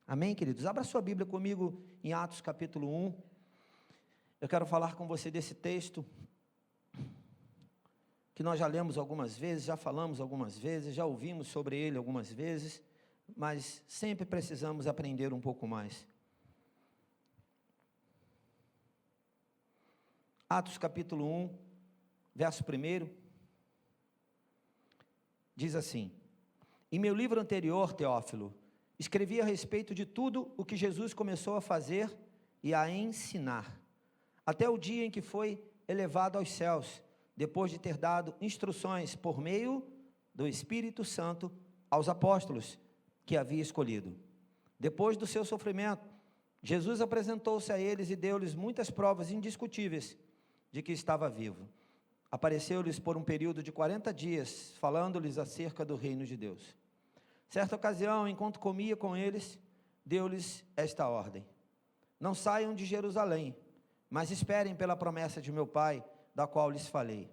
Amém, queridos? Abra sua Bíblia comigo em Atos capítulo 1. Eu quero falar com você desse texto que nós já lemos algumas vezes, já falamos algumas vezes, já ouvimos sobre ele algumas vezes, mas sempre precisamos aprender um pouco mais. Atos capítulo 1, verso 1, diz assim: em meu livro anterior, Teófilo, escrevi a respeito de tudo o que Jesus começou a fazer e a ensinar, até o dia em que foi elevado aos céus, depois de ter dado instruções por meio do Espírito Santo aos apóstolos que havia escolhido. Depois do seu sofrimento, Jesus apresentou-se a eles e deu-lhes muitas provas indiscutíveis de que estava vivo. Apareceu-lhes por um período de 40 dias, falando-lhes acerca do reino de Deus. Certa ocasião, enquanto comia com eles, deu-lhes esta ordem: não saiam de Jerusalém, mas esperem pela promessa de meu Pai, da qual lhes falei.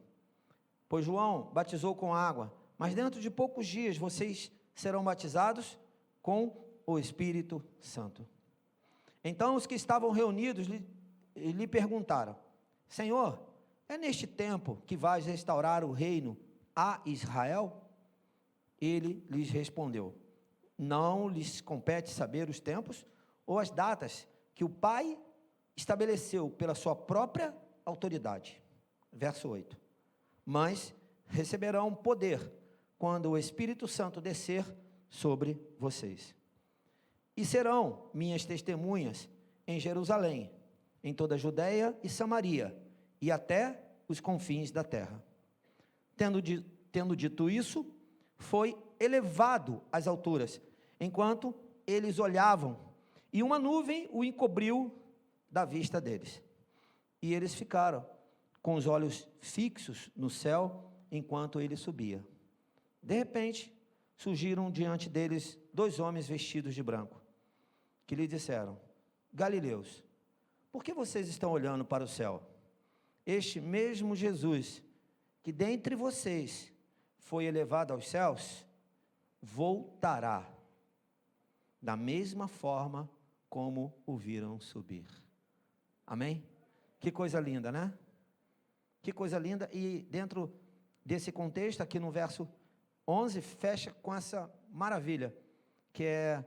Pois João batizou com água, mas dentro de poucos dias vocês serão batizados com o Espírito Santo. Então os que estavam reunidos lhe perguntaram: Senhor, é neste tempo que vais restaurar o reino a Israel? Ele lhes respondeu: não lhes compete saber os tempos ou as datas que o Pai estabeleceu pela sua própria autoridade. Verso 8: mas receberão poder quando o Espírito Santo descer sobre vocês. E serão minhas testemunhas em Jerusalém, em toda a Judeia e Samaria, e até os confins da terra. Tendo dito isso, foi elevado às alturas, enquanto eles olhavam, e uma nuvem o encobriu da vista deles. E eles ficaram com os olhos fixos no céu, enquanto ele subia. De repente, surgiram diante deles 2 homens vestidos de branco, que lhe disseram: Galileus, por que vocês estão olhando para o céu? Este mesmo Jesus, que dentre vocês foi elevado aos céus, voltará, da mesma forma como o viram subir. Amém? Que coisa linda, né? Que coisa linda. E dentro desse contexto, aqui no verso 11, fecha com essa maravilha, que é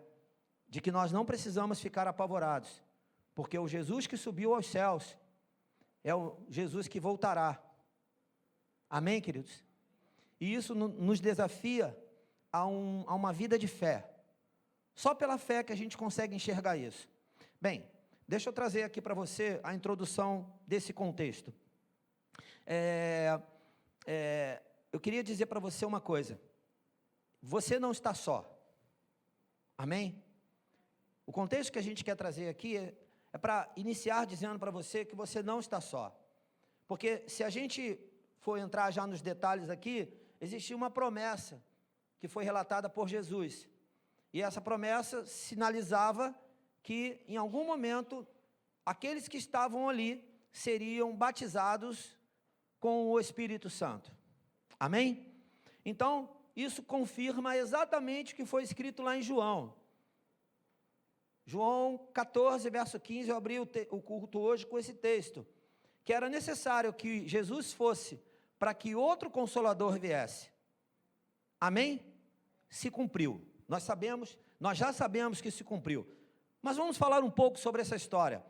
de que nós não precisamos ficar apavorados, porque o Jesus que subiu aos céus é o Jesus que voltará. Amém, queridos? E isso nos desafia a uma vida de fé. Só pela fé que a gente consegue enxergar isso. Bem, deixa eu trazer aqui para você a introdução desse contexto. Eu queria dizer para você uma coisa: você não está só. Amém? O contexto que a gente quer trazer aqui é para iniciar dizendo para você que você não está só. Porque se a gente for entrar já nos detalhes aqui, existia uma promessa que foi relatada por Jesus. E essa promessa sinalizava que em algum momento aqueles que estavam ali seriam batizados com o Espírito Santo. Amém? Então, isso confirma exatamente o que foi escrito lá em João. João 14, verso 15, eu abri o culto hoje com esse texto, que era necessário que Jesus fosse para que outro Consolador viesse. Amém? Se cumpriu. Nós já sabemos que se cumpriu. Mas vamos falar um pouco sobre essa história.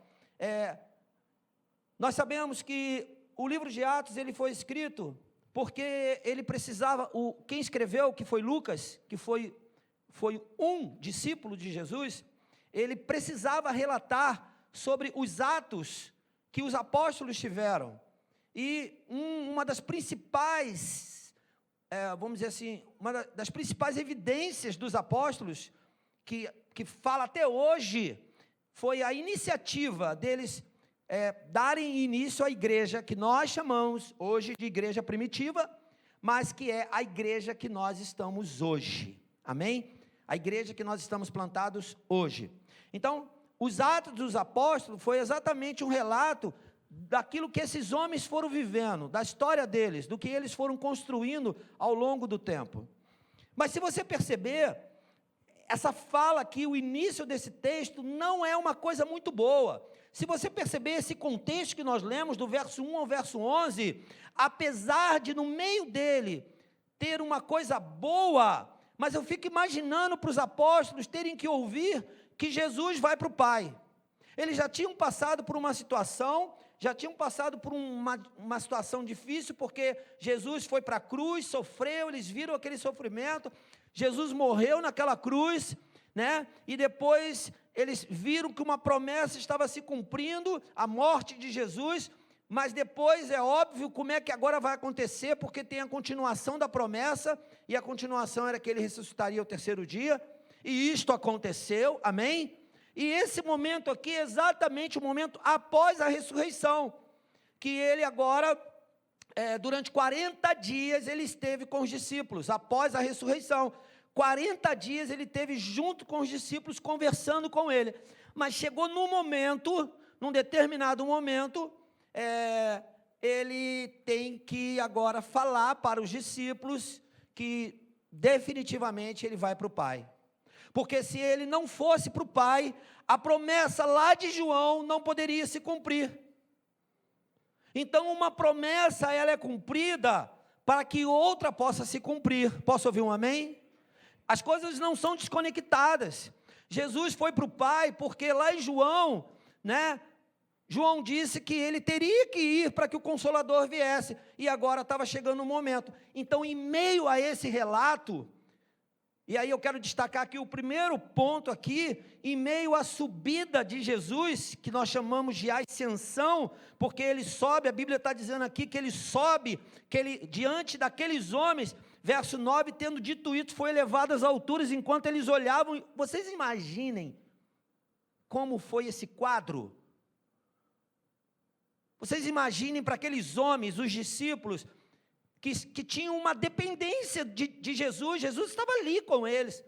Nós sabemos que o livro de Atos ele foi escrito porque ele precisava, quem escreveu, que foi Lucas, que foi um discípulo de Jesus, ele precisava relatar sobre os atos que os apóstolos tiveram. E uma das principais, vamos dizer assim, uma das principais evidências dos apóstolos, que fala até hoje, foi a iniciativa deles darem início à igreja, que nós chamamos hoje de igreja primitiva, mas que é a igreja que nós estamos hoje. Amém? A igreja que nós estamos plantados hoje. Então, os Atos dos Apóstolos foi exatamente um relato daquilo que esses homens foram vivendo, da história deles, do que eles foram construindo ao longo do tempo. Mas se você perceber, essa fala aqui, o início desse texto, não é uma coisa muito boa. Se você perceber esse contexto que nós lemos, do verso 1 ao verso 11, apesar de no meio dele ter uma coisa boa, mas eu fico imaginando para os apóstolos terem que ouvir que Jesus vai para o Pai. Eles já tinham passado por uma situação, já tinham passado por uma situação difícil, porque Jesus foi para a cruz, sofreu, eles viram aquele sofrimento, Jesus morreu naquela cruz, né? E depois eles viram que uma promessa estava se cumprindo, a morte de Jesus, mas depois é óbvio como é que agora vai acontecer, porque tem a continuação da promessa, e a continuação era que ele ressuscitaria ao terceiro dia, e isto aconteceu, amém? E esse momento aqui é exatamente o momento após a ressurreição, que ele agora, durante 40 dias, ele esteve com os discípulos, após a ressurreição. 40 dias ele esteve junto com os discípulos, conversando com ele. Mas chegou num determinado momento, ele tem que agora falar para os discípulos que definitivamente ele vai para o Pai. Porque se ele não fosse para o Pai, a promessa lá de João não poderia se cumprir. Então, uma promessa, ela é cumprida para que outra possa se cumprir. Posso ouvir um amém? As coisas não são desconectadas. Jesus foi para o Pai, porque lá em João, né? João disse que ele teria que ir para que o Consolador viesse, e agora estava chegando o momento. Então, em meio a esse relato, e aí eu quero destacar aqui o primeiro ponto aqui, em meio à subida de Jesus, que nós chamamos de ascensão, porque ele sobe, a Bíblia está dizendo aqui que ele sobe, que ele, diante daqueles homens, verso 9, tendo dito isso, foi elevado às alturas, enquanto eles olhavam. Vocês imaginem como foi esse quadro? Vocês imaginem para aqueles homens, os discípulos, que tinham uma dependência de Jesus. Jesus estava ali com eles.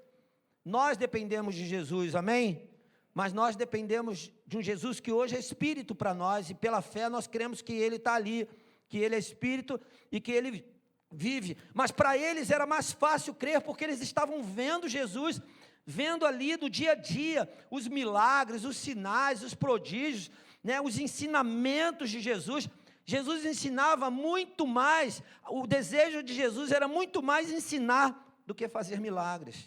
Nós dependemos de Jesus, amém? Mas nós dependemos de um Jesus que hoje é Espírito para nós, e pela fé nós cremos que Ele está ali, que Ele é Espírito e que Ele vive. Mas para eles era mais fácil crer, porque eles estavam vendo Jesus, vendo ali do dia a dia, os milagres, os sinais, os prodígios, né, os ensinamentos de Jesus. Jesus ensinava muito mais, o desejo de Jesus era muito mais ensinar do que fazer milagres.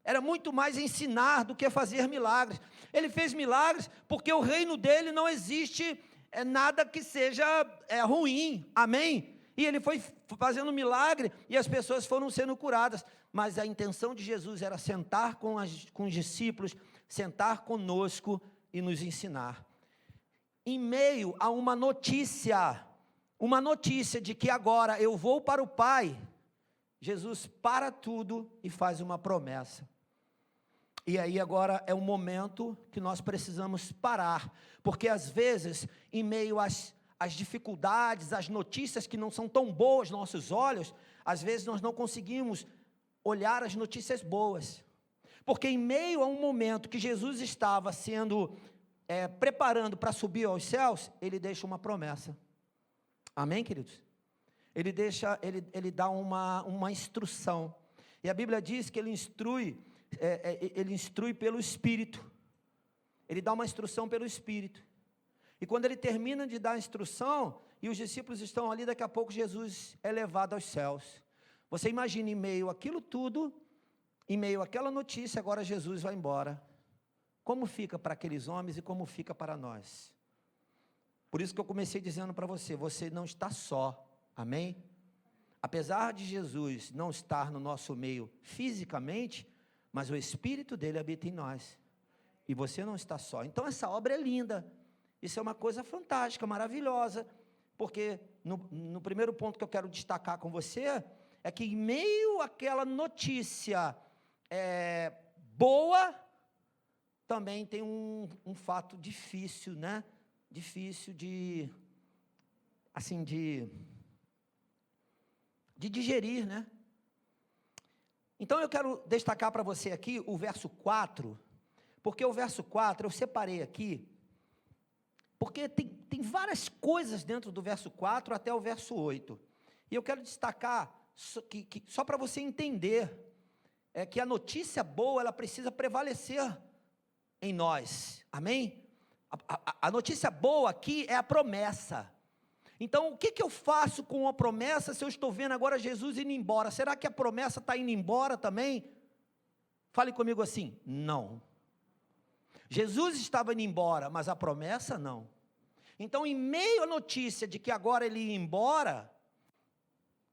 Era muito mais ensinar do que fazer milagres. Ele fez milagres porque o reino dele não existe nada que seja ruim, amém? E ele foi fazendo milagre e as pessoas foram sendo curadas. Mas a intenção de Jesus era sentar com os discípulos, sentar conosco e nos ensinar. Em meio a uma notícia de que agora eu vou para o Pai, Jesus para tudo e faz uma promessa. E aí agora é um momento que nós precisamos parar, porque às vezes, em meio às dificuldades, às notícias que não são tão boas aos nossos olhos, às vezes nós não conseguimos olhar as notícias boas, porque em meio a um momento que Jesus estava sendo preparando para subir aos céus, ele deixa uma promessa. Amém, queridos? Ele dá uma instrução. E a Bíblia diz que ele instrui pelo Espírito. Ele dá uma instrução pelo Espírito. E quando ele termina de dar a instrução, e os discípulos estão ali, daqui a pouco Jesus é levado aos céus. Você imagina, em meio àquilo tudo, em meio àquela notícia, agora Jesus vai embora. Como fica para aqueles homens e como fica para nós? Por isso que eu comecei dizendo para você, você não está só, amém? Apesar de Jesus não estar no nosso meio fisicamente, mas o Espírito dele habita em nós, e você não está só. Então essa obra é linda, isso é uma coisa fantástica, maravilhosa, porque no primeiro ponto que eu quero destacar com você, é que em meio àquela notícia boa, também tem um fato difícil, né? Difícil de digerir, né? Então eu quero destacar para você aqui o verso 4, porque o verso 4 eu separei aqui, porque tem várias coisas dentro do verso 4 até o verso 8, e eu quero destacar só para você entender é que a notícia boa, ela precisa prevalecer em nós, amém? A notícia boa aqui é a promessa. Então, o que eu faço com a promessa se eu estou vendo agora Jesus indo embora? Será que a promessa está indo embora também? Fale comigo assim, não. Jesus estava indo embora, mas a promessa não. Então, em meio à notícia de que agora ele ia embora,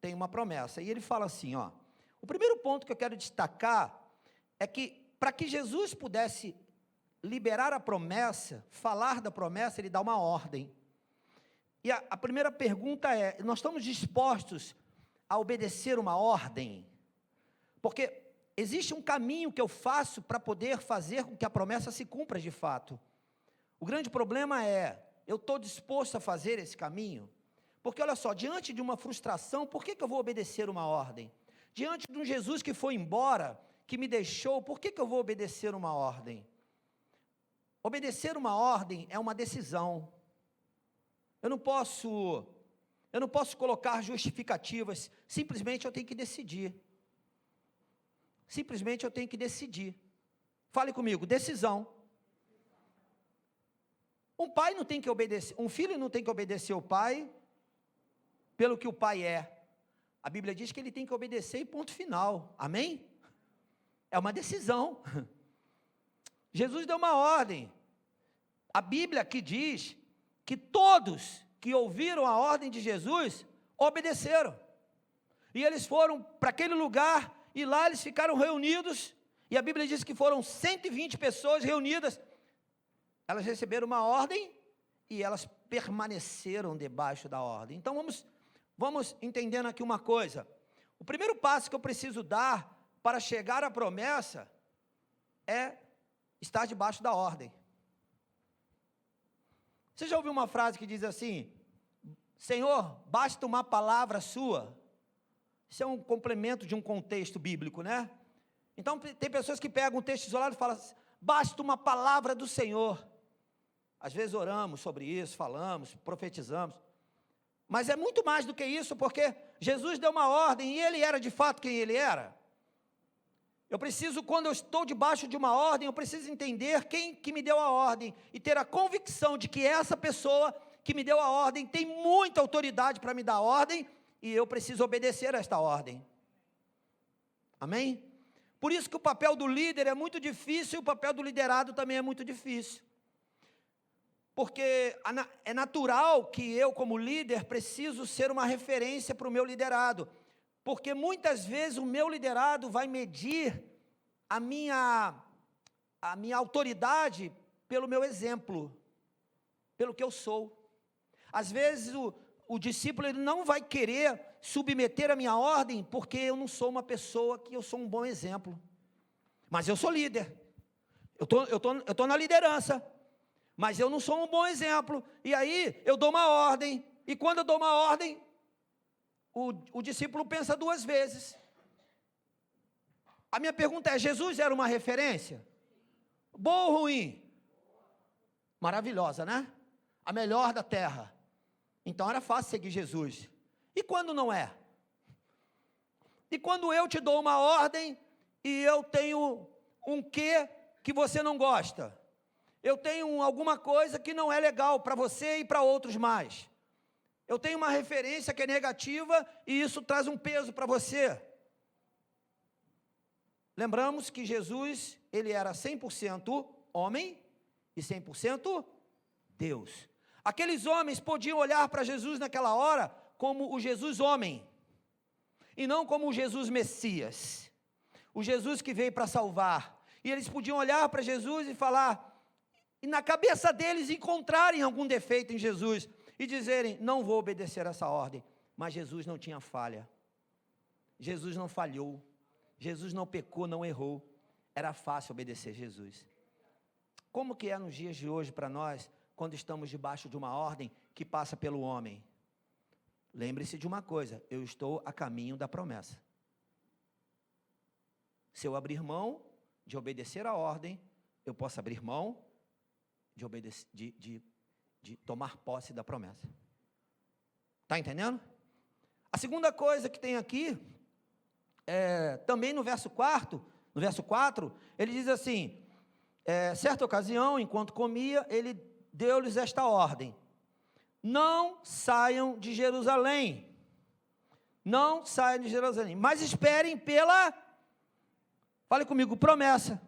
tem uma promessa. E ele fala assim, ó, o primeiro ponto que eu quero destacar é que, para que Jesus pudesse liberar a promessa, falar da promessa, ele dá uma ordem. E a primeira pergunta é, nós estamos dispostos a obedecer uma ordem? Porque existe um caminho que eu faço para poder fazer com que a promessa se cumpra de fato. O grande problema é, eu estou disposto a fazer esse caminho? Porque olha só, diante de uma frustração, por que eu vou obedecer uma ordem? Diante de um Jesus que foi embora, que me deixou, por que eu vou obedecer uma ordem? Obedecer uma ordem é uma decisão. Eu não posso colocar justificativas, simplesmente eu tenho que decidir. Simplesmente eu tenho que decidir. Fale comigo, decisão. Um pai não tem que obedecer, um filho não tem que obedecer ao pai pelo que o pai é. A Bíblia diz que ele tem que obedecer e ponto final. Amém? É uma decisão. Jesus deu uma ordem. A Bíblia aqui diz que todos que ouviram a ordem de Jesus obedeceram. E eles foram para aquele lugar e lá eles ficaram reunidos. E a Bíblia diz que foram 120 pessoas reunidas. Elas receberam uma ordem e elas permaneceram debaixo da ordem. Então vamos entendendo aqui uma coisa. O primeiro passo que eu preciso dar para chegar à promessa é estar debaixo da ordem. Você já ouviu uma frase que diz assim, Senhor, basta uma palavra sua? Isso é um complemento de um contexto bíblico, né? Então tem pessoas que pegam um texto isolado e falam, basta uma palavra do Senhor. Às vezes oramos sobre isso, falamos, profetizamos, mas é muito mais do que isso, porque Jesus deu uma ordem e ele era de fato quem ele era. Eu preciso, quando eu estou debaixo de uma ordem, eu preciso entender quem que me deu a ordem e ter a convicção de que essa pessoa que me deu a ordem tem muita autoridade para me dar a ordem e eu preciso obedecer a esta ordem. Amém? Por isso que o papel do líder é muito difícil e o papel do liderado também é muito difícil. Porque é natural que eu, como líder, preciso ser uma referência para o meu liderado. Porque muitas vezes o meu liderado vai medir a minha autoridade pelo meu exemplo, pelo que eu sou. Às vezes o discípulo ele não vai querer submeter a minha ordem, porque eu não sou uma pessoa que eu sou um bom exemplo. Mas eu sou líder, eu tô na liderança, mas eu não sou um bom exemplo. E aí eu dou uma ordem, e quando eu dou uma ordem, o discípulo pensa duas vezes. A minha pergunta é, Jesus era uma referência? Boa ou ruim? Maravilhosa, né? A melhor da terra. Então era fácil seguir Jesus. E quando não é? E quando eu te dou uma ordem e eu tenho um quê que você não gosta? Eu tenho alguma coisa que não é legal para você e para outros mais. Eu tenho uma referência que é negativa e isso traz um peso para você. Lembramos que Jesus, ele era 100% homem e 100% Deus. Aqueles homens podiam olhar para Jesus naquela hora como o Jesus homem, e não como o Jesus Messias, o Jesus que veio para salvar. E eles podiam olhar para Jesus e falar, e na cabeça deles encontrarem algum defeito em Jesus, e dizerem, não vou obedecer essa ordem. Mas Jesus não tinha falha, Jesus não falhou, Jesus não pecou, não errou, era fácil obedecer Jesus. Como que é nos dias de hoje para nós, quando estamos debaixo de uma ordem que passa pelo homem? Lembre-se de uma coisa, eu estou a caminho da promessa. Se eu abrir mão de obedecer a ordem, eu posso abrir mão de tomar posse da promessa. Está entendendo? A segunda coisa que tem aqui, também no verso 4, ele diz assim, certa ocasião, enquanto comia, ele deu-lhes esta ordem: não saiam de Jerusalém, mas esperem fale comigo, promessa.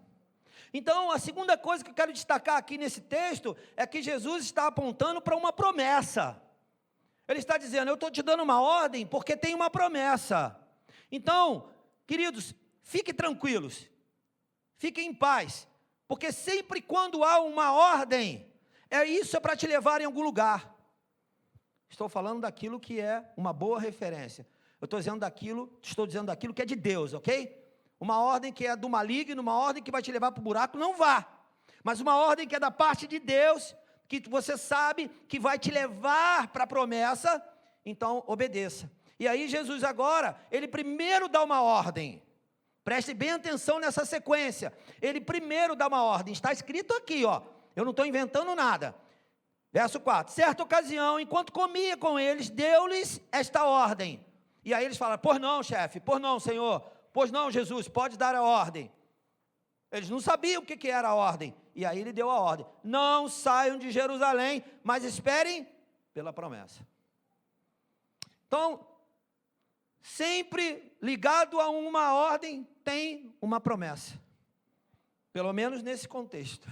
Então, a segunda coisa que eu quero destacar aqui nesse texto, é que Jesus está apontando para uma promessa. Ele está dizendo, eu estou te dando uma ordem, porque tem uma promessa. Então, queridos, fiquem tranquilos, fiquem em paz, porque sempre quando há uma ordem, isso é para te levar em algum lugar. Estou falando daquilo que é uma boa referência. Estou dizendo daquilo que é de Deus, ok? Uma ordem que é do maligno, uma ordem que vai te levar para o buraco, não vá. Mas uma ordem que é da parte de Deus, que você sabe que vai te levar para a promessa, então obedeça. E aí Jesus agora, ele primeiro dá uma ordem. Preste bem atenção nessa sequência. Ele primeiro dá uma ordem. Está escrito aqui, ó. Eu não estou inventando nada. Verso 4. Certa ocasião, enquanto comia com eles, deu-lhes esta ordem. E aí eles falam, pois não, chefe, pois não, Senhor, pois não, Jesus, pode dar a ordem. Eles não sabiam o que era a ordem. E aí ele deu a ordem. Não saiam de Jerusalém, mas esperem pela promessa. Então, sempre ligado a uma ordem, tem uma promessa. Pelo menos nesse contexto.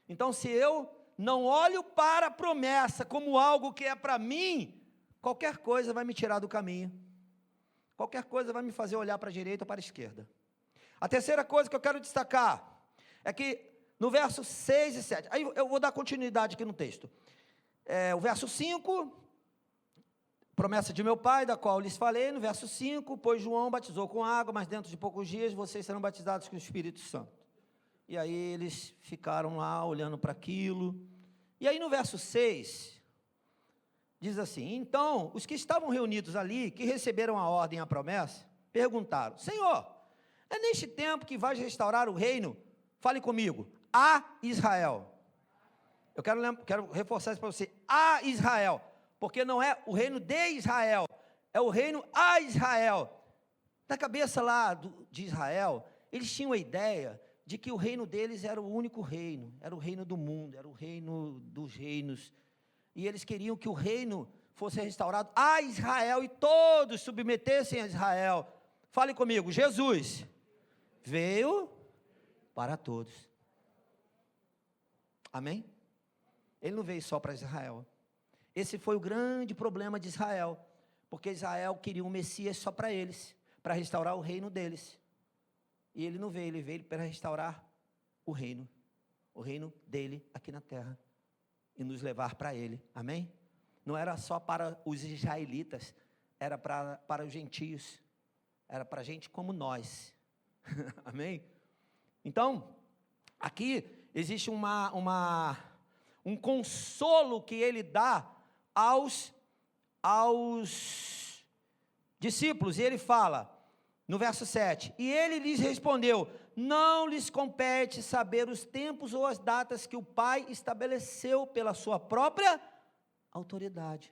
Então, se eu não olho para a promessa como algo que é para mim, qualquer coisa vai me tirar do caminho. Qualquer coisa vai me fazer olhar para a direita ou para a esquerda. A terceira coisa que eu quero destacar é que no verso 6 e 7, aí eu vou dar continuidade aqui no texto. O verso 5, promessa de meu Pai, da qual lhes falei. No verso 5, pois João batizou com água, mas dentro de poucos dias vocês serão batizados com o Espírito Santo. E aí eles ficaram lá olhando para aquilo. E aí no verso 6, diz assim, então os que estavam reunidos ali, que receberam a ordem e a promessa, perguntaram, Senhor, é neste tempo que vais restaurar o reino? Fale comigo, a Israel. Eu quero reforçar isso para você, a Israel, porque não é o reino de Israel, é o reino a Israel. Na cabeça lá de Israel, eles tinham a ideia de que o reino deles era o único reino, era o reino do mundo, era o reino dos reinos, e eles queriam que o reino fosse restaurado a Israel, e todos submetessem a Israel. Fale comigo, Jesus veio para todos, amém? Ele não veio só para Israel. Esse foi o grande problema de Israel, porque Israel queria um Messias só para eles, para restaurar o reino deles, e ele não veio, ele veio para restaurar o reino dele aqui na terra, e nos levar para ele, amém? Não era só para os israelitas, era para os gentios, era para gente como nós, amém? Então, aqui existe um consolo que ele dá aos discípulos, e ele fala, no verso 7, e ele lhes respondeu, não lhes compete saber os tempos ou as datas que o Pai estabeleceu pela sua própria autoridade.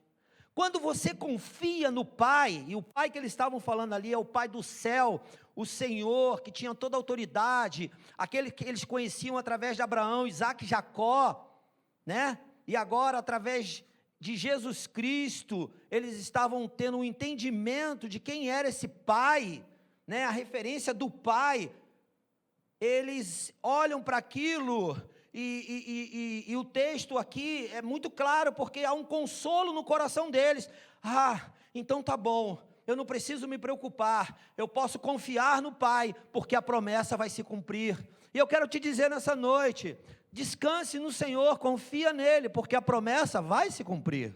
Quando você confia no Pai, e o Pai que eles estavam falando ali é o Pai do céu, o Senhor que tinha toda a autoridade, aquele que eles conheciam através de Abraão, Isaac e Jacó, né? E agora através de Jesus Cristo, eles estavam tendo um entendimento de quem era esse Pai, né? A referência do Pai. Eles olham para aquilo e o texto aqui é muito claro, porque há um consolo no coração deles. Então tá bom, eu não preciso me preocupar, eu posso confiar no Pai, porque a promessa vai se cumprir. E eu quero te dizer nessa noite, descanse no Senhor, confia nele, porque a promessa vai se cumprir.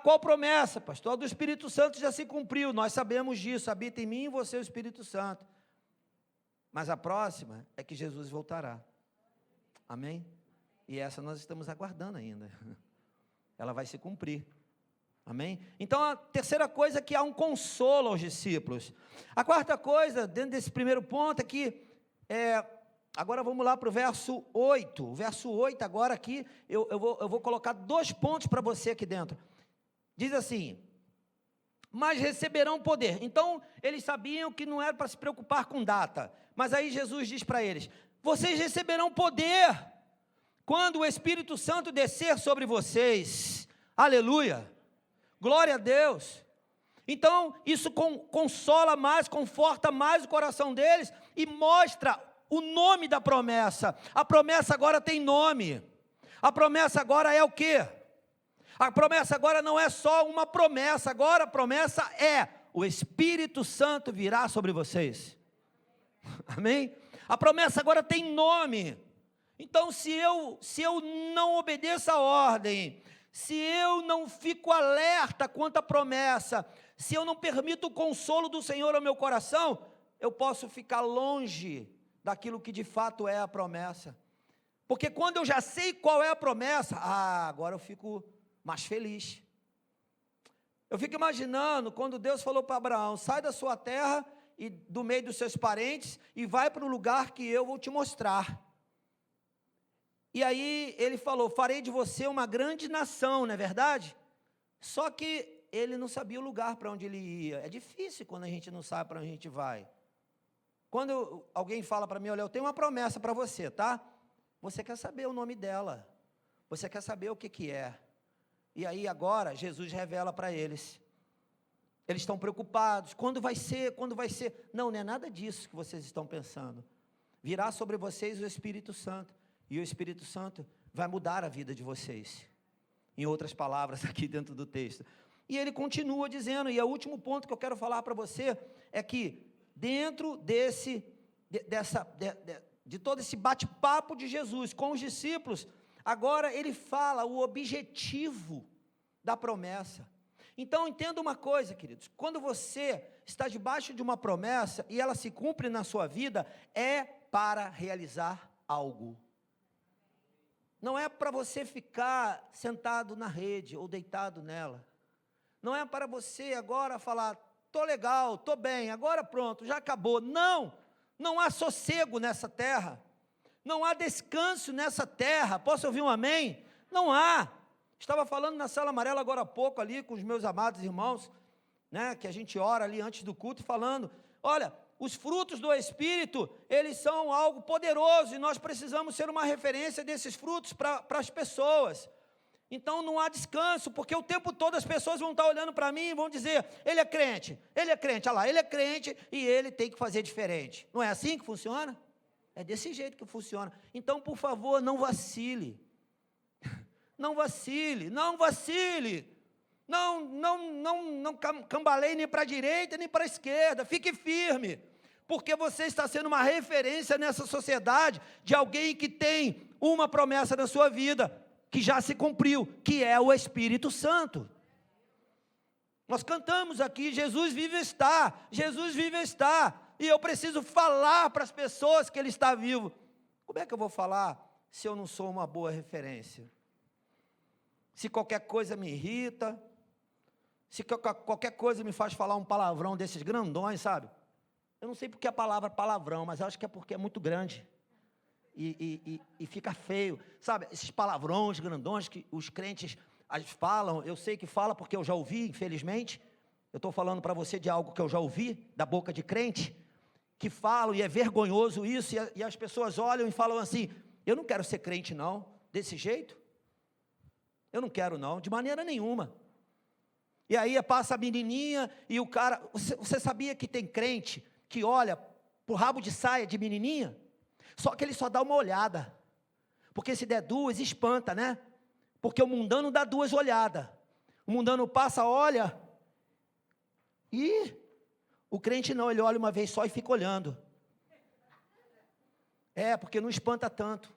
Qual promessa, pastor? A do Espírito Santo já se cumpriu, nós sabemos disso, habita em mim e você o Espírito Santo. Mas a próxima é que Jesus voltará, amém? E essa nós estamos aguardando ainda, ela vai se cumprir, amém? Então a terceira coisa é que há um consolo aos discípulos. A quarta coisa, dentro desse primeiro ponto, é que, agora vamos lá para o verso 8, o verso 8 agora aqui, eu vou colocar 2 pontos para você aqui dentro. Diz assim, mas receberão poder. Então, eles sabiam que não era para se preocupar com data, mas aí Jesus diz para eles: vocês receberão poder quando o Espírito Santo descer sobre vocês. Aleluia, glória a Deus. Então, isso consola mais, conforta mais o coração deles e mostra o nome da promessa. A promessa agora tem nome. A promessa agora é o quê? A promessa agora não é só uma promessa, agora a promessa é: o Espírito Santo virá sobre vocês. Amém? A promessa agora tem nome. Então, se eu não obedeço a ordem, se eu não fico alerta quanto à promessa, se eu não permito o consolo do Senhor ao meu coração, eu posso ficar longe daquilo que de fato é a promessa. Porque quando eu já sei qual é a promessa, agora eu fico mais feliz. Eu fico imaginando quando Deus falou para Abraão: sai da sua terra e do meio dos seus parentes e vai para o lugar que eu vou te mostrar. E aí ele falou: farei de você uma grande nação, não é verdade? Só que ele não sabia o lugar para onde ele ia. É difícil quando a gente não sabe para onde a gente vai. Quando alguém fala para mim: olha, eu tenho uma promessa para você, tá? Você quer saber o nome dela, você quer saber o que é. E aí agora Jesus revela para eles. Eles estão preocupados: quando vai ser, quando vai ser? Não é nada disso que vocês estão pensando. Virá sobre vocês o Espírito Santo, e o Espírito Santo vai mudar a vida de vocês. Em outras palavras aqui dentro do texto. E ele continua dizendo, e o último ponto que eu quero falar para você, é que dentro de todo esse bate-papo de Jesus com os discípulos, agora ele fala o objetivo da promessa. Então entenda uma coisa, queridos: quando você está debaixo de uma promessa e ela se cumpre na sua vida, é para realizar algo. Não é para você ficar sentado na rede ou deitado nela. Não é para você agora falar: estou legal, estou bem, agora pronto, já acabou. Não, não há sossego nessa terra. Não há descanso nessa terra. Posso ouvir um amém? Não há. Estava falando na sala amarela agora há pouco ali com os meus amados irmãos, né, que a gente ora ali antes do culto, falando: olha, os frutos do Espírito, eles são algo poderoso, e nós precisamos ser uma referência desses frutos para as pessoas. Então não há descanso, porque o tempo todo as pessoas vão estar olhando para mim e vão dizer: ele é crente, olha lá, ele é crente e ele tem que fazer diferente. Não é assim que funciona? É desse jeito que funciona. Então, por favor, não vacile. Não vacile, não vacile. Não cambaleie nem para a direita nem para a esquerda. Fique firme, porque você está sendo uma referência nessa sociedade de alguém que tem uma promessa na sua vida, que já se cumpriu, que é o Espírito Santo. Nós cantamos aqui: Jesus vive está, Jesus vive está, e eu preciso falar para as pessoas que Ele está vivo. Como é que eu vou falar se eu não sou uma boa referência? Se qualquer coisa me irrita, se qualquer coisa me faz falar um palavrão desses grandões, sabe? Eu não sei porque a palavra palavrão, mas eu acho que é porque é muito grande. E fica feio, sabe? Esses palavrões grandões que os crentes falam, eu sei que fala porque eu já ouvi, infelizmente. Eu estou falando para você de algo que eu já ouvi, da boca de crente, que falam, e é vergonhoso isso, e as pessoas olham e falam assim: eu não quero ser crente não, desse jeito. Eu não quero não, de maneira nenhuma. E aí passa a menininha e o cara... Você sabia que tem crente que olha para o rabo de saia de menininha? Só que ele só dá uma olhada, porque se der duas, espanta, né? Porque o mundano dá duas olhadas. O mundano passa, olha, e o crente não, ele olha uma vez só e fica olhando. É, porque não espanta tanto.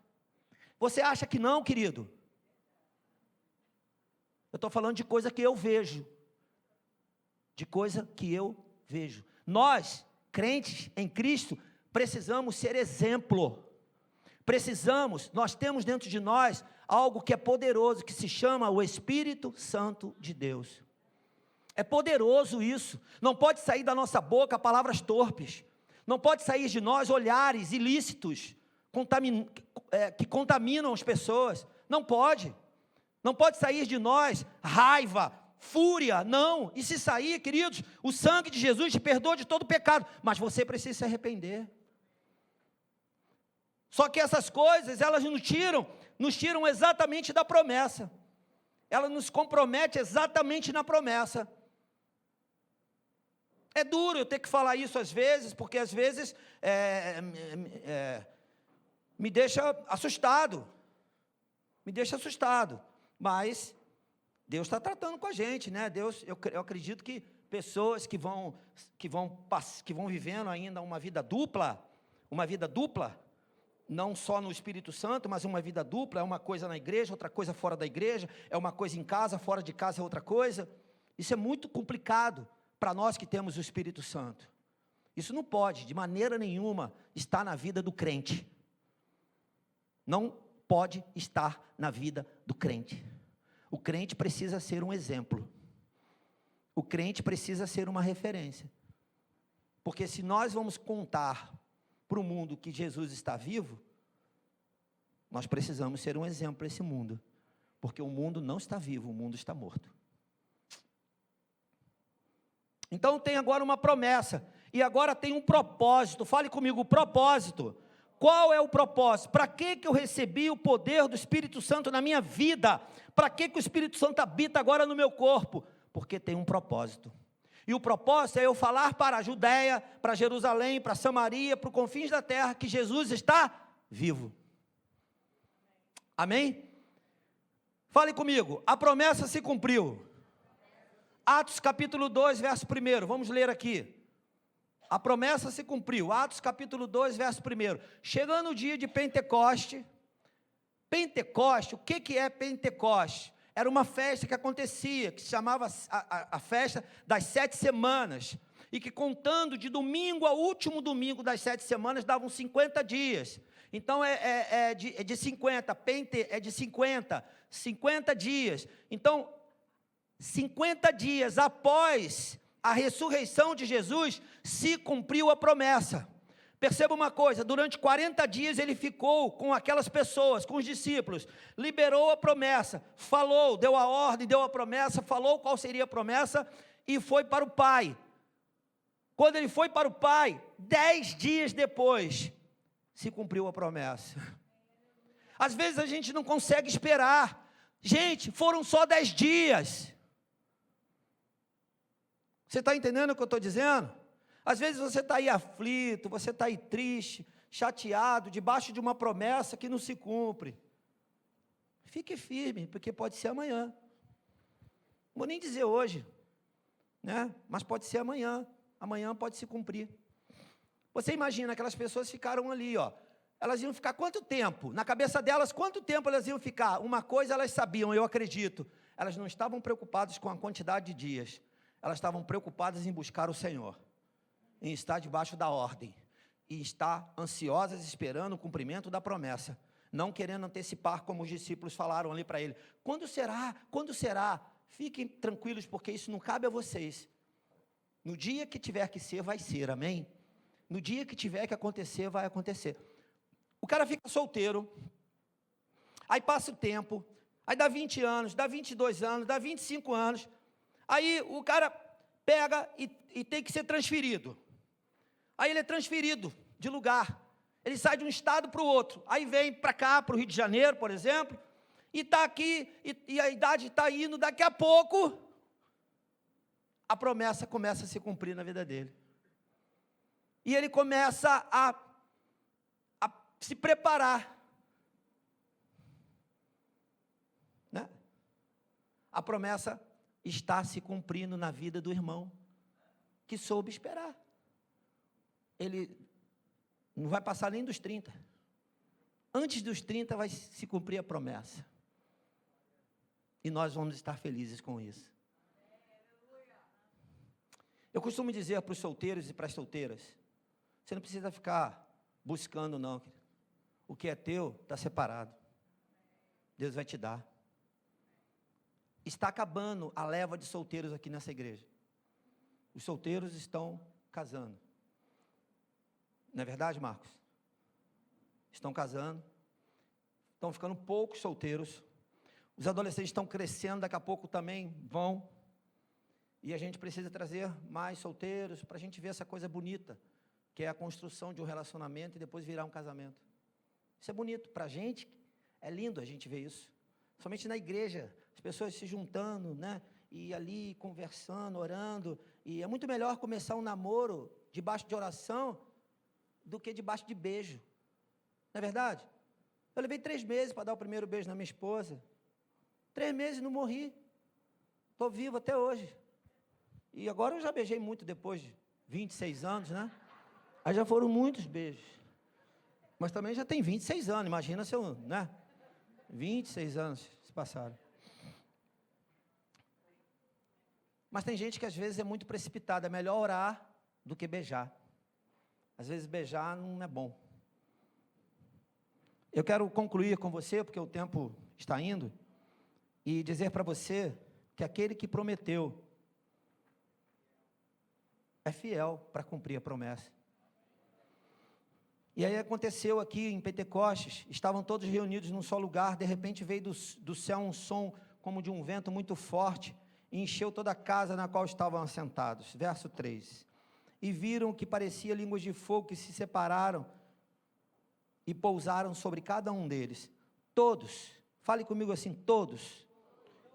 Você acha que não, querido? Eu estou falando de coisa que eu vejo. De coisa que eu vejo. Nós, crentes em Cristo, precisamos ser exemplo. Nós temos dentro de nós algo que é poderoso, que se chama o Espírito Santo de Deus. É poderoso isso. Não pode sair da nossa boca palavras torpes. Não pode sair de nós olhares ilícitos, que contaminam as pessoas. Não pode. Não pode sair de nós raiva, fúria, não. E se sair, queridos, o sangue de Jesus te perdoa de todo pecado, mas você precisa se arrepender. Só que essas coisas, elas nos tiram exatamente da promessa. Ela nos compromete exatamente na promessa. É duro eu ter que falar isso às vezes, porque às vezes me deixa assustado. Mas Deus está tratando com a gente, né? Deus, eu acredito que pessoas que vão vivendo ainda uma vida dupla, não só no Espírito Santo, mas uma vida dupla, é uma coisa na igreja, outra coisa fora da igreja, é uma coisa em casa, fora de casa é outra coisa. Isso é muito complicado para nós que temos o Espírito Santo. Isso não pode, de maneira nenhuma, estar na vida do crente. Não pode estar na vida do crente. O crente precisa ser um exemplo. O crente precisa ser uma referência. Porque se nós vamos contar para o mundo que Jesus está vivo, nós precisamos ser um exemplo para esse mundo. Porque o mundo não está vivo, o mundo está morto. Então tem agora uma promessa, e agora tem um propósito. Fale comigo, propósito. Qual é o propósito? Para que eu recebi o poder do Espírito Santo na minha vida? Para que o Espírito Santo habita agora no meu corpo? Porque tem um propósito. E o propósito é eu falar para a Judéia, para Jerusalém, para Samaria, para os confins da terra, que Jesus está vivo. Amém? Fale comigo, a promessa se cumpriu. Atos capítulo 2, verso 1, vamos ler aqui. A promessa se cumpriu, Atos capítulo 2, verso 1. Chegando o dia de Pentecoste, o que é Pentecoste? Era uma festa que acontecia, que se chamava a festa das 7 semanas, e que contando de domingo ao último domingo das 7 semanas, davam 50 dias. Então é de 50, Pente é de 50 dias. Então, 50 dias após a ressurreição de Jesus, se cumpriu a promessa. Perceba uma coisa, durante 40 dias ele ficou com aquelas pessoas, com os discípulos, liberou a promessa, falou, deu a ordem, deu a promessa, falou qual seria a promessa, e foi para o Pai. Quando ele foi para o Pai, 10 dias depois, se cumpriu a promessa. Às vezes a gente não consegue esperar. Gente, foram só 10 dias. Você está entendendo o que eu estou dizendo? Às vezes você está aí aflito, você está aí triste, chateado, debaixo de uma promessa que não se cumpre. Fique firme, porque pode ser amanhã. Não vou nem dizer hoje, né? Mas pode ser amanhã. Amanhã pode se cumprir. Você imagina, aquelas pessoas ficaram ali, ó. Elas iam ficar quanto tempo? Na cabeça delas, quanto tempo elas iam ficar? Uma coisa elas sabiam, eu acredito. Elas não estavam preocupadas com a quantidade de dias. Elas estavam preocupadas em buscar o Senhor, em estar debaixo da ordem, e estar ansiosas esperando o cumprimento da promessa, não querendo antecipar, como os discípulos falaram ali para ele. Quando será? Quando será? Fiquem tranquilos, porque isso não cabe a vocês. No dia que tiver que ser, vai ser, amém? No dia que tiver que acontecer, vai acontecer. O cara fica solteiro, aí passa o tempo, aí dá 20 anos, dá 22 anos, dá 25 anos, aí o cara pega e tem que ser transferido. Aí ele é transferido de lugar, ele sai de um estado para o outro, aí vem para cá, para o Rio de Janeiro, por exemplo, e está aqui, e a idade está indo, daqui a pouco, a promessa começa a se cumprir na vida dele. E ele começa a se preparar, né? A promessa está se cumprindo na vida do irmão, que soube esperar. Ele não vai passar nem dos 30. Antes dos 30 vai se cumprir a promessa. E nós vamos estar felizes com isso. Eu costumo dizer para os solteiros e para as solteiras, você não precisa ficar buscando não. O que é teu está separado. Deus vai te dar. Está acabando a leva de solteiros aqui nessa igreja. Os solteiros estão casando. Não é verdade, Marcos? Estão casando. Estão ficando poucos solteiros. Os adolescentes estão crescendo, daqui a pouco também vão E a gente precisa trazer mais solteiros para a gente ver essa coisa bonita, que é a construção de um relacionamento e depois virar um casamento. Isso é bonito. Para a gente, é lindo a gente ver isso. Somente na igreja, as pessoas se juntando, né? E ali conversando, orando. E é muito melhor começar um namoro debaixo de oração do que debaixo de beijo. Não é verdade? Eu levei 3 meses para dar o primeiro beijo na minha esposa. 3 meses, não morri. Estou vivo até hoje. E agora eu já beijei muito depois de 26 anos, né? Aí já foram muitos beijos. Mas também já tem 26 anos, imagina se eu, né? 26 anos se passaram. Mas tem gente que às vezes é muito precipitada, é melhor orar do que beijar. Às vezes beijar não é bom. Eu quero concluir com você, porque o tempo está indo, e dizer para você que aquele que prometeu é fiel para cumprir a promessa. E aí aconteceu aqui em Pentecostes, estavam todos reunidos num só lugar, de repente veio do céu um som como de um vento muito forte, e encheu toda a casa na qual estavam assentados. Verso 3. E viram que parecia línguas de fogo que se separaram e pousaram sobre cada um deles. Todos, fale comigo assim, todos.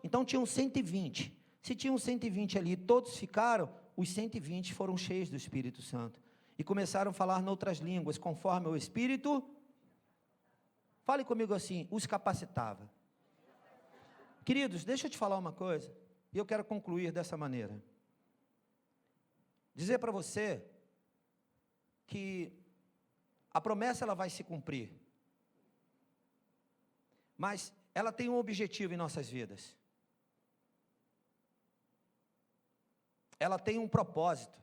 Então tinham 120. Se tinham 120 ali, todos ficaram, os 120 foram cheios do Espírito Santo. E começaram a falar noutras línguas, conforme o Espírito, fale comigo assim, os capacitava. Queridos, deixa eu te falar uma coisa, e eu quero concluir dessa maneira. Dizer para você que a promessa ela vai se cumprir, mas ela tem um objetivo em nossas vidas. Ela tem um propósito.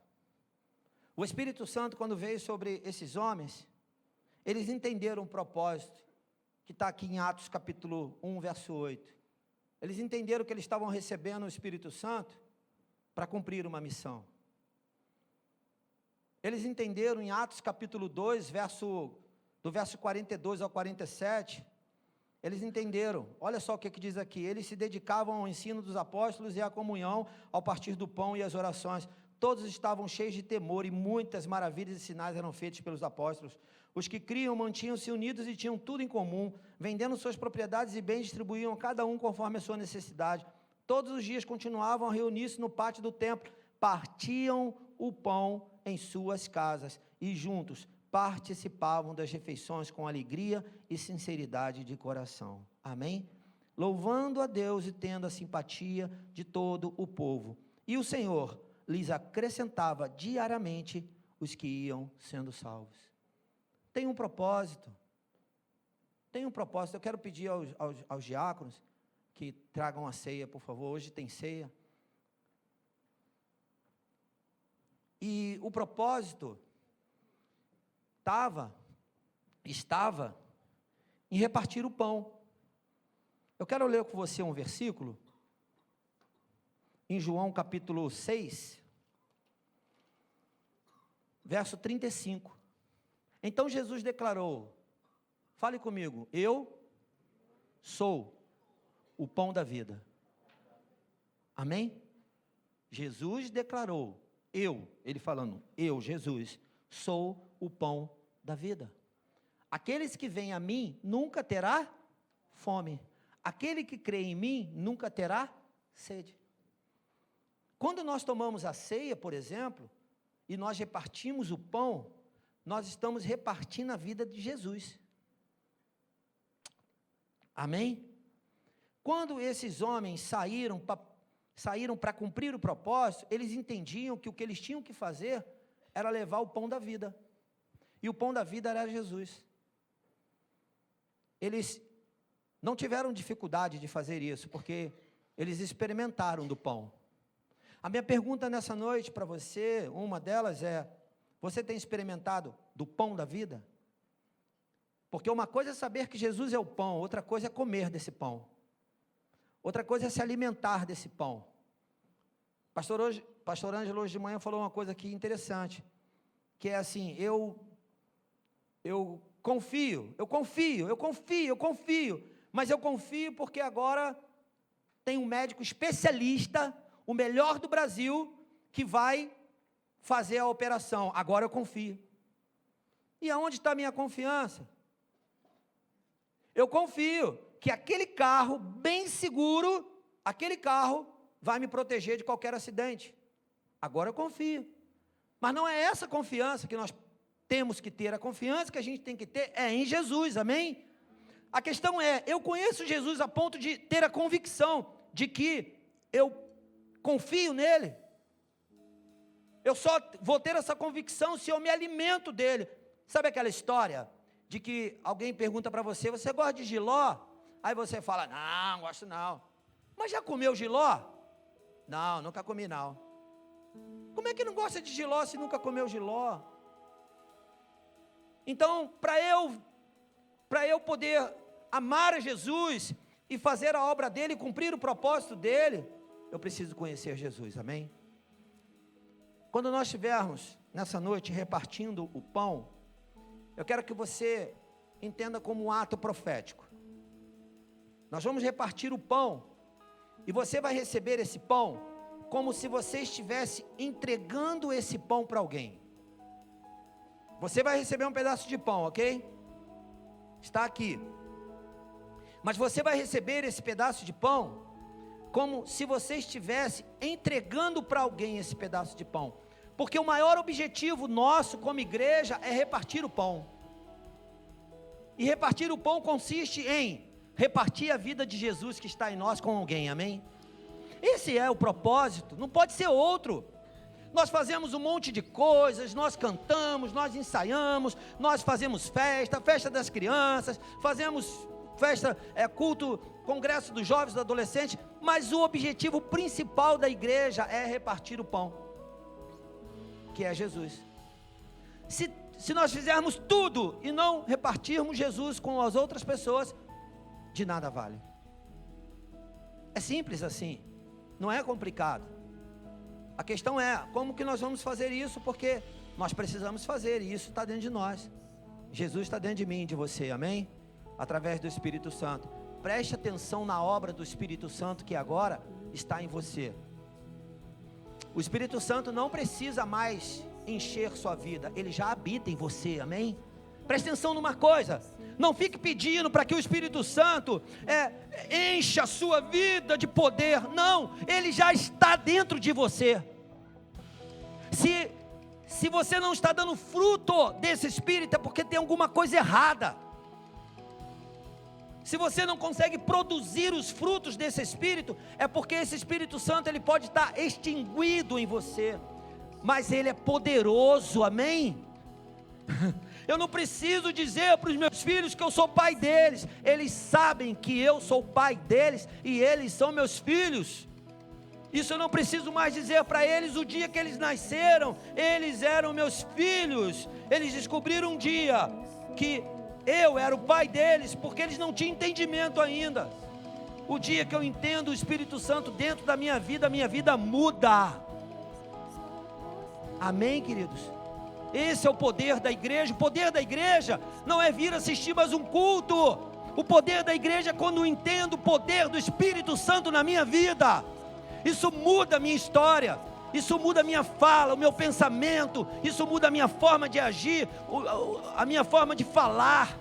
O Espírito Santo, quando veio sobre esses homens, eles entenderam o propósito, que está aqui em Atos capítulo 1, verso 8. Eles entenderam que eles estavam recebendo o Espírito Santo para cumprir uma missão. Eles entenderam em Atos capítulo 2, do verso 42 ao 47, eles entenderam, olha só o que diz aqui, eles se dedicavam ao ensino dos apóstolos e à comunhão, ao partir do pão e às orações. Todos estavam cheios de temor e muitas maravilhas e sinais eram feitos pelos apóstolos. Os que criam mantinham-se unidos e tinham tudo em comum, vendendo suas propriedades e bens, distribuíam a cada um conforme a sua necessidade. Todos os dias continuavam a reunir-se no pátio do templo, partiam o pão em suas casas e juntos participavam das refeições com alegria e sinceridade de coração. Amém? Louvando a Deus e tendo a simpatia de todo o povo. E o Senhor lhes acrescentava diariamente os que iam sendo salvos. Tem um propósito. Tem um propósito. Eu quero pedir aos diáconos que tragam a ceia, por favor. Hoje tem ceia. E o propósito estava em repartir o pão. Eu quero ler com você um versículo, em João capítulo 6, verso 35. Então Jesus declarou, fale comigo, eu sou o pão da vida. Amém? Jesus declarou, ele falando, eu, Jesus, sou o pão da vida. Aqueles que vêm a mim nunca terá fome. Aquele que crê em mim nunca terá sede. Quando nós tomamos a ceia, por exemplo, e nós repartimos o pão, nós estamos repartindo a vida de Jesus. Amém? Quando esses homens saíram para cumprir o propósito, eles entendiam que o que eles tinham que fazer era levar o pão da vida. E o pão da vida era Jesus. Eles não tiveram dificuldade de fazer isso, porque eles experimentaram do pão. A minha pergunta nessa noite para você, uma delas é, você tem experimentado do pão da vida? Porque uma coisa é saber que Jesus é o pão, outra coisa é comer desse pão. Outra coisa é se alimentar desse pão. Pastor Ângelo hoje de manhã falou uma coisa aqui interessante, que é assim, eu confio, mas eu confio porque agora tem um médico especialista, o melhor do Brasil, que vai fazer a operação. Agora eu confio. E aonde está a minha confiança? Eu confio que aquele carro bem seguro, aquele carro vai me proteger de qualquer acidente. Agora eu confio. Mas não é essa confiança que nós temos que ter. A confiança que a gente tem que ter é em Jesus, amém? A questão é, eu conheço Jesus a ponto de ter a convicção de que eu confio nele. Eu só vou ter essa convicção se eu me alimento dele. Sabe aquela história de que alguém pergunta para você, você gosta de jiló? Aí você fala, não, gosto não. Mas já comeu jiló? Não, nunca comi não. Como é que não gosta de jiló se nunca comeu jiló? Então, para eu poder amar a Jesus e fazer a obra dele, cumprir o propósito dele, eu preciso conhecer Jesus, amém? Quando nós estivermos nessa noite repartindo o pão, eu quero que você entenda como um ato profético. Nós vamos repartir o pão, e você vai receber esse pão, como se você estivesse entregando esse pão para alguém. Você vai receber um pedaço de pão, ok? Está aqui. Mas você vai receber esse pedaço de pão, como se você estivesse entregando para alguém esse pedaço de pão. Porque o maior objetivo nosso como igreja é repartir o pão. E repartir o pão consiste em repartir a vida de Jesus que está em nós com alguém, amém? Esse é o propósito, não pode ser outro. Nós fazemos um monte de coisas, nós cantamos, nós ensaiamos, nós fazemos festa das crianças, fazemos festa, culto, congresso dos jovens, dos adolescentes, mas o objetivo principal da igreja é repartir o pão, que é Jesus. Se nós fizermos tudo e não repartirmos Jesus com as outras pessoas, de nada vale. É simples assim, não é complicado. A questão é, como que nós vamos fazer isso? Porque nós precisamos fazer, e isso está dentro de nós. Jesus está dentro de mim e de você, amém? Através do Espírito Santo. Preste atenção na obra do Espírito Santo que agora está em você. O Espírito Santo não precisa mais encher sua vida, ele já habita em você, amém? Preste atenção numa coisa, não fique pedindo para que o Espírito Santo encha a sua vida de poder, não, ele já está dentro de você. Se você não está dando fruto desse Espírito, é porque tem alguma coisa errada. Se você não consegue produzir os frutos desse Espírito, é porque esse Espírito Santo ele pode estar extinguido em você, mas ele é poderoso, amém? Eu não preciso dizer para os meus filhos que eu sou pai deles, eles sabem que eu sou pai deles e eles são meus filhos. Isso eu não preciso mais dizer para eles. O dia que eles nasceram, eles eram meus filhos. Eles descobriram um dia que eu era o pai deles, porque eles não tinham entendimento ainda. O dia que eu entendo o Espírito Santo dentro da minha vida muda. Amém, queridos? Esse é o poder da igreja. O poder da igreja não é vir assistir mais um culto. O poder da igreja é quando eu entendo o poder do Espírito Santo na minha vida. Isso muda a minha história, isso muda a minha fala, o meu pensamento, isso muda a minha forma de agir, a minha forma de falar.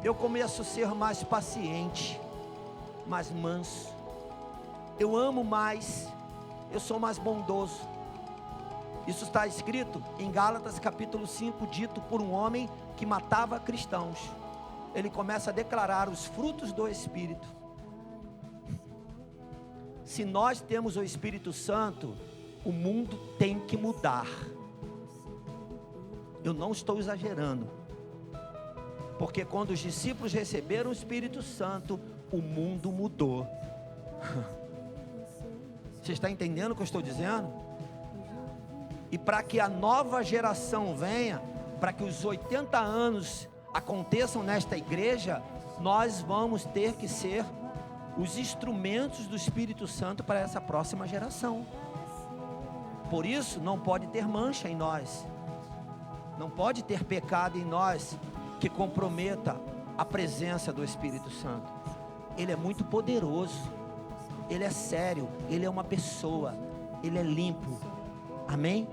Eu começo a ser mais paciente, mais manso. Eu amo mais, eu sou mais bondoso. Isso está escrito em Gálatas capítulo 5, dito por um homem que matava cristãos. Ele começa a declarar os frutos do Espírito. Se nós temos o Espírito Santo, o mundo tem que mudar. Eu não estou exagerando. Porque quando os discípulos receberam o Espírito Santo, o mundo mudou. Você está entendendo o que eu estou dizendo? E para que a nova geração venha, para que os 80 anos aconteçam nesta igreja, nós vamos ter que ser os instrumentos do Espírito Santo para essa próxima geração. Por isso, não pode ter mancha em nós, não pode ter pecado em nós que comprometa a presença do Espírito Santo. Ele é muito poderoso, Ele é sério, Ele é uma pessoa, Ele é limpo. Amém?